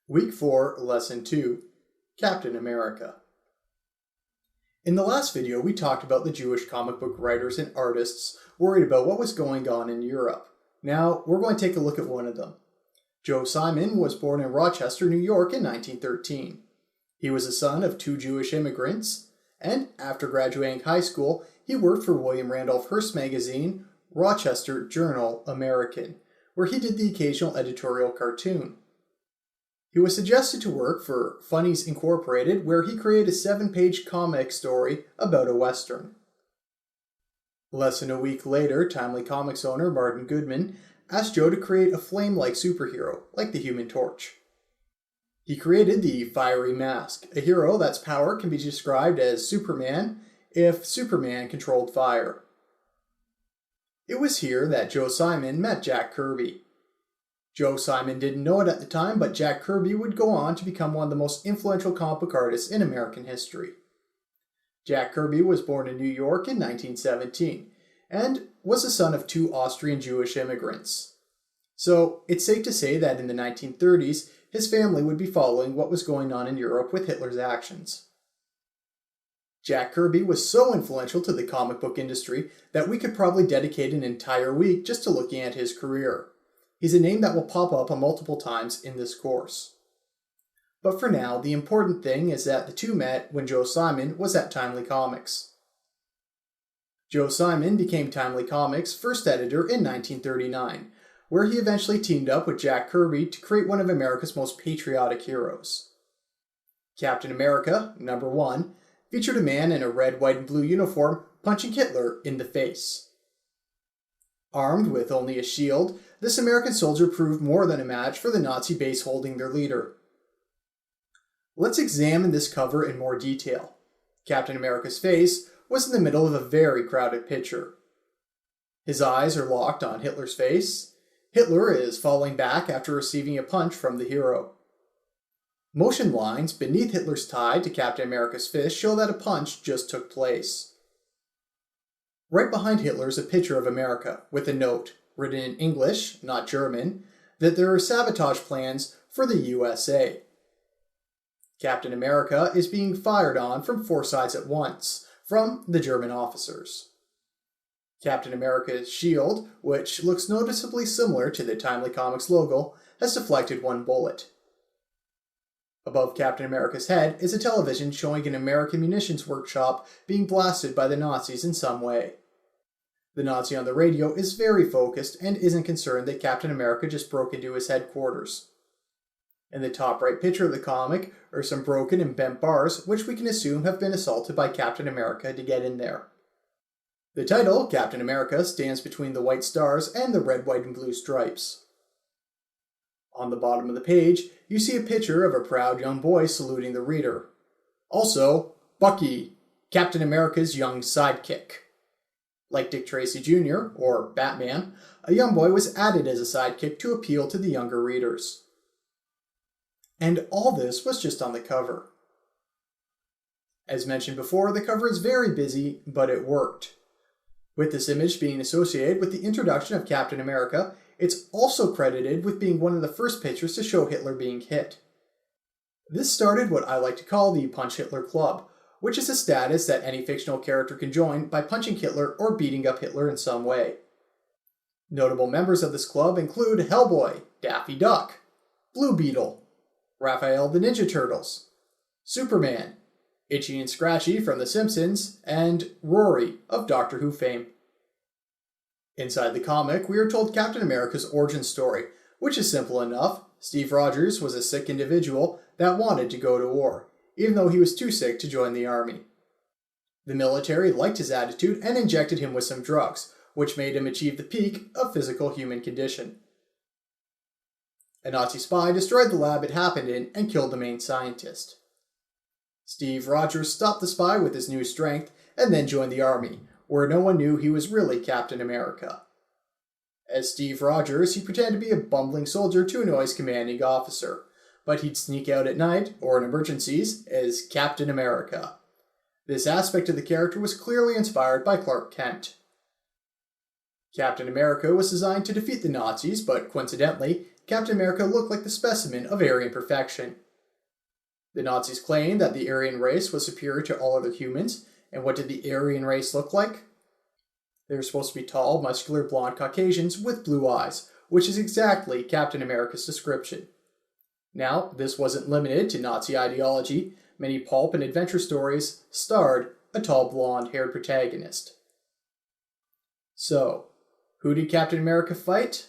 Week 4, Lesson 2, Captain America. In the last video, we talked about the Jewish comic book writers and artists worried about what was going on in Europe. Now, we're going to take a look at one of them. Joe Simon was born in Rochester, New York in 1913. He was the son of two Jewish immigrants, and after graduating high school, he worked for William Randolph Hearst magazine, Rochester Journal American, where he did the occasional editorial cartoon. He was suggested to work for Funnies Incorporated, where he created a 7-page comic story about a Western. Less than a week later, Timely Comics owner Martin Goodman asked Joe to create a flame-like superhero, like the Human Torch. He created the Fiery Mask, a hero that's power can be described as Superman if Superman controlled fire. It was here that Joe Simon met Jack Kirby. Joe Simon didn't know it at the time, but Jack Kirby would go on to become one of the most influential comic book artists in American history. Jack Kirby was born in New York in 1917 and was the son of two Austrian Jewish immigrants. So it's safe to say that in the 1930s, his family would be following what was going on in Europe with Hitler's actions. Jack Kirby was so influential to the comic book industry that we could probably dedicate an entire week just to looking at his career. He's a name that will pop up multiple times in this course. But for now, the important thing is that the two met when Joe Simon was at Timely Comics. Joe Simon became Timely Comics' first editor in 1939, where he eventually teamed up with Jack Kirby to create one of America's most patriotic heroes. Captain America, number 1, featured a man in a red, white, and blue uniform punching Hitler in the face. Armed with only a shield, this American soldier proved more than a match for the Nazi base holding their leader. Let's examine this cover in more detail. Captain America's face was in the middle of a very crowded picture. His eyes are locked on Hitler's face. Hitler is falling back after receiving a punch from the hero. Motion lines beneath Hitler's tie to Captain America's fist show that a punch just took place. Right behind Hitler is a picture of America with a note, written in English, not German, that there are sabotage plans for the USA. Captain America is being fired on from 4 sides at once, from the German officers. Captain America's shield, which looks noticeably similar to the Timely Comics logo, has deflected 1 bullet. Above Captain America's head is a television showing an American munitions workshop being blasted by the Nazis in some way. The Nazi on the radio is very focused and isn't concerned that Captain America just broke into his headquarters. In the top right picture of the comic are some broken and bent bars, which we can assume have been assaulted by Captain America to get in there. The title, Captain America, stands between the white stars and the red, white, and blue stripes. On the bottom of the page, you see a picture of a proud young boy saluting the reader. Also, Bucky, Captain America's young sidekick. Like Dick Tracy Jr., or Batman, a young boy was added as a sidekick to appeal to the younger readers. And all this was just on the cover. As mentioned before, the cover is very busy, but it worked. With this image being associated with the introduction of Captain America, it's also credited with being one of the first pictures to show Hitler being hit. This started what I like to call the Punch Hitler Club, which is a status that any fictional character can join by punching Hitler or beating up Hitler in some way. Notable members of this club include Hellboy, Daffy Duck, Blue Beetle, Raphael the Ninja Turtles, Superman, Itchy and Scratchy from The Simpsons, and Rory of Doctor Who fame. Inside the comic, we are told Captain America's origin story, which is simple enough. Steve Rogers was a sick individual that wanted to go to war, even though he was too sick to join the army. The military liked his attitude and injected him with some drugs, which made him achieve the peak of physical human condition. A Nazi spy destroyed the lab it happened in and killed the main scientist. Steve Rogers stopped the spy with his new strength and then joined the army, where no one knew he was really Captain America. As Steve Rogers, he pretended to be a bumbling soldier to annoy his commanding officer, but he'd sneak out at night, or in emergencies, as Captain America. This aspect of the character was clearly inspired by Clark Kent. Captain America was designed to defeat the Nazis, but coincidentally, Captain America looked like the specimen of Aryan perfection. The Nazis claimed that the Aryan race was superior to all other humans, and what did the Aryan race look like? They were supposed to be tall, muscular, blonde Caucasians with blue eyes, which is exactly Captain America's description. Now, this wasn't limited to Nazi ideology. Many pulp and adventure stories starred a tall, blonde-haired protagonist. So, who did Captain America fight?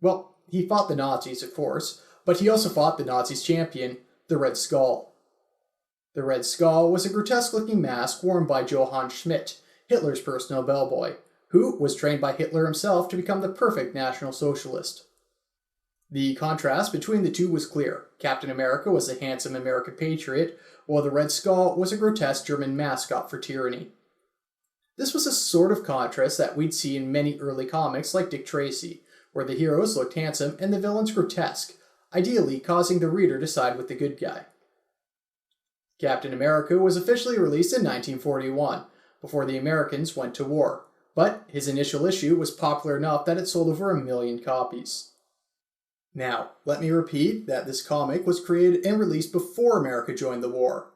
Well, he fought the Nazis, of course, but he also fought the Nazis' champion, the Red Skull. The Red Skull was a grotesque-looking mask worn by Johann Schmidt, Hitler's personal bellboy, who was trained by Hitler himself to become the perfect National Socialist. The contrast between the two was clear. Captain America was a handsome American patriot, while the Red Skull was a grotesque German mascot for tyranny. This was a sort of contrast that we'd see in many early comics like Dick Tracy, where the heroes looked handsome and the villains grotesque, ideally causing the reader to side with the good guy. Captain America was officially released in 1941, before the Americans went to war, but his initial issue was popular enough that it sold over 1 million copies. Now, let me repeat that this comic was created and released before America joined the war.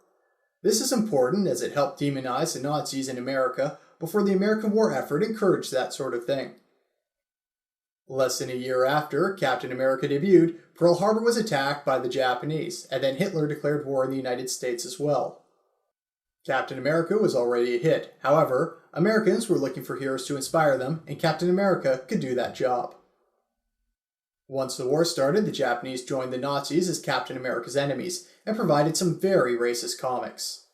This is important as it helped demonize the Nazis in America before the American war effort encouraged that sort of thing. Less than a year after Captain America debuted, Pearl Harbor was attacked by the Japanese, and then Hitler declared war in the United States as well. Captain America was already a hit. However, Americans were looking for heroes to inspire them, and Captain America could do that job. Once the war started, the Japanese joined the Nazis as Captain America's enemies, and provided some very racist comics.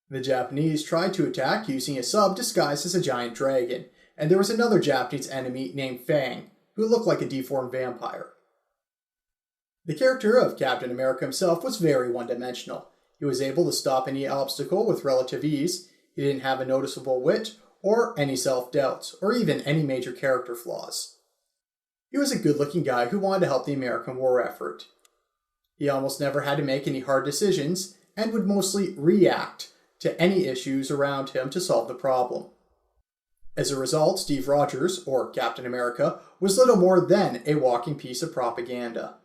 The Japanese tried to attack using a sub disguised as a giant dragon, and there was another Japanese enemy named Fang, who looked like a deformed vampire. The character of Captain America himself was very one-dimensional. He was able to stop any obstacle with relative ease, he didn't have a noticeable wit, or any self-doubts, or even any major character flaws. He was a good-looking guy who wanted to help the American war effort. He almost never had to make any hard decisions, and would mostly react to any issues around him to solve the problem. As a result, Steve Rogers, or Captain America, was little more than a walking piece of propaganda.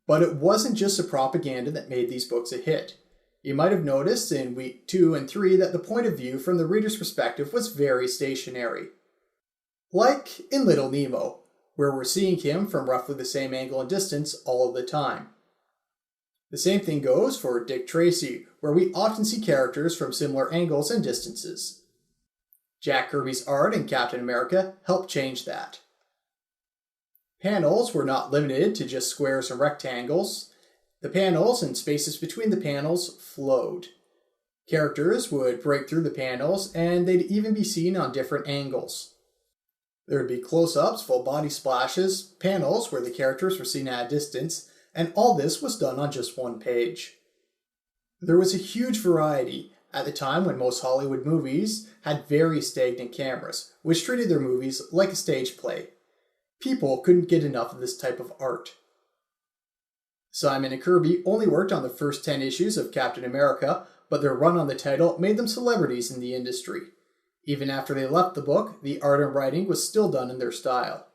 But it wasn't just the propaganda that made these books a hit. You might have noticed in week 2 and 3 that the point of view from the reader's perspective was very stationary. Like in Little Nemo, where we're seeing him from roughly the same angle and distance all of the time. The same thing goes for Dick Tracy, where we often see characters from similar angles and distances. Jack Kirby's art in Captain America helped change that. Panels were not limited to just squares and rectangles. The panels and spaces between the panels flowed. Characters would break through the panels, and they'd even be seen on different angles. There would be close-ups, full body splashes, panels where the characters were seen at a distance, and all this was done on just one page. There was a huge variety at the time when most Hollywood movies had very stagnant cameras, which treated their movies like a stage play. People couldn't get enough of this type of art. Simon and Kirby only worked on the first 10 issues of Captain America, but their run on the title made them celebrities in the industry. Even after they left the book, the art and writing was still done in their style.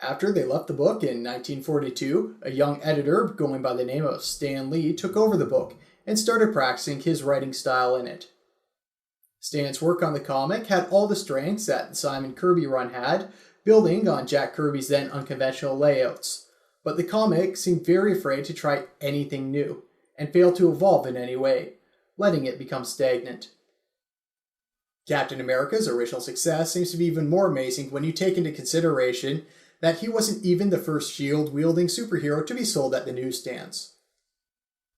After they left the book in 1942, a young editor going by the name of Stan Lee took over the book and started practicing his writing style in it. Stan's work on the comic had all the strengths that the Simon Kirby run had, building on Jack Kirby's then unconventional layouts, but the comic seemed very afraid to try anything new, and failed to evolve in any way, letting it become stagnant. Captain America's original success seems to be even more amazing when you take into consideration that he wasn't even the first shield-wielding superhero to be sold at the newsstands.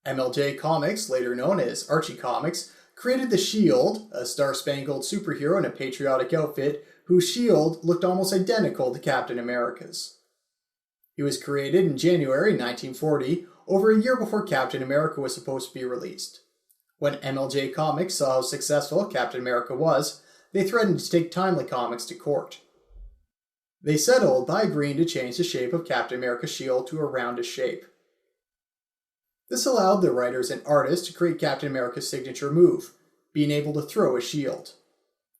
MLJ Comics, later known as Archie Comics, created the Shield, a star-spangled superhero in a patriotic outfit whose shield looked almost identical to Captain America's. He was created in January 1940, over a year before Captain America was supposed to be released. When MLJ Comics saw how successful Captain America was, they threatened to take Timely Comics to court. They settled by agreeing to change the shape of Captain America's shield to a roundish shape. This allowed the writers and artists to create Captain America's signature move, being able to throw a shield.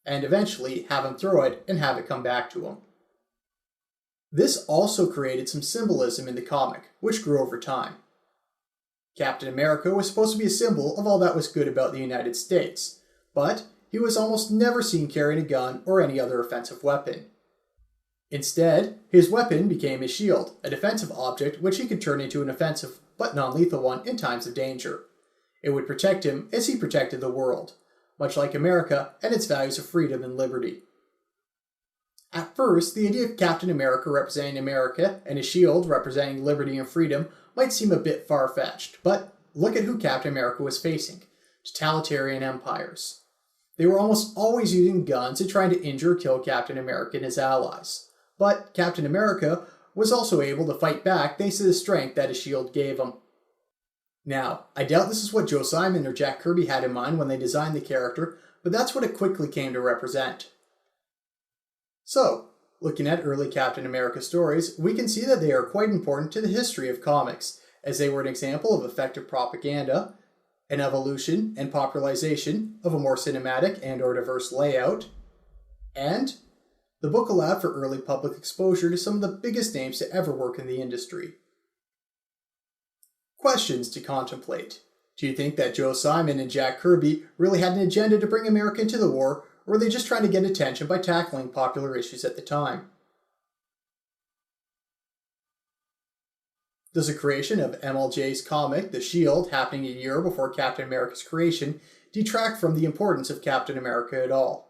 and eventually have him throw it and have it come back to him. This also created some symbolism in the comic, which grew over time. Captain America was supposed to be a symbol of all that was good about the United States, but he was almost never seen carrying a gun or any other offensive weapon. Instead, his weapon became his shield, a defensive object which he could turn into an offensive but non-lethal one in times of danger. It would protect him as he protected the world, much like America and its values of freedom and liberty. At first, the idea of Captain America representing America and his shield representing liberty and freedom might seem a bit far-fetched, but look at who Captain America was facing: totalitarian empires. They were almost always using guns and trying to injure or kill Captain America and his allies. But Captain America was also able to fight back thanks to the strength that his shield gave him. Now, I doubt this is what Joe Simon or Jack Kirby had in mind when they designed the character, but that's what it quickly came to represent. So, looking at early Captain America stories, we can see that they are quite important to the history of comics, as they were an example of effective propaganda, an evolution and popularization of a more cinematic and/or diverse layout, and the book allowed for early public exposure to some of the biggest names to ever work in the industry. Questions to contemplate. Do you think that Joe Simon and Jack Kirby really had an agenda to bring America into the war, or were they just trying to get attention by tackling popular issues at the time? Does the creation of MLJ's comic, The Shield, happening a year before Captain America's creation, detract from the importance of Captain America at all?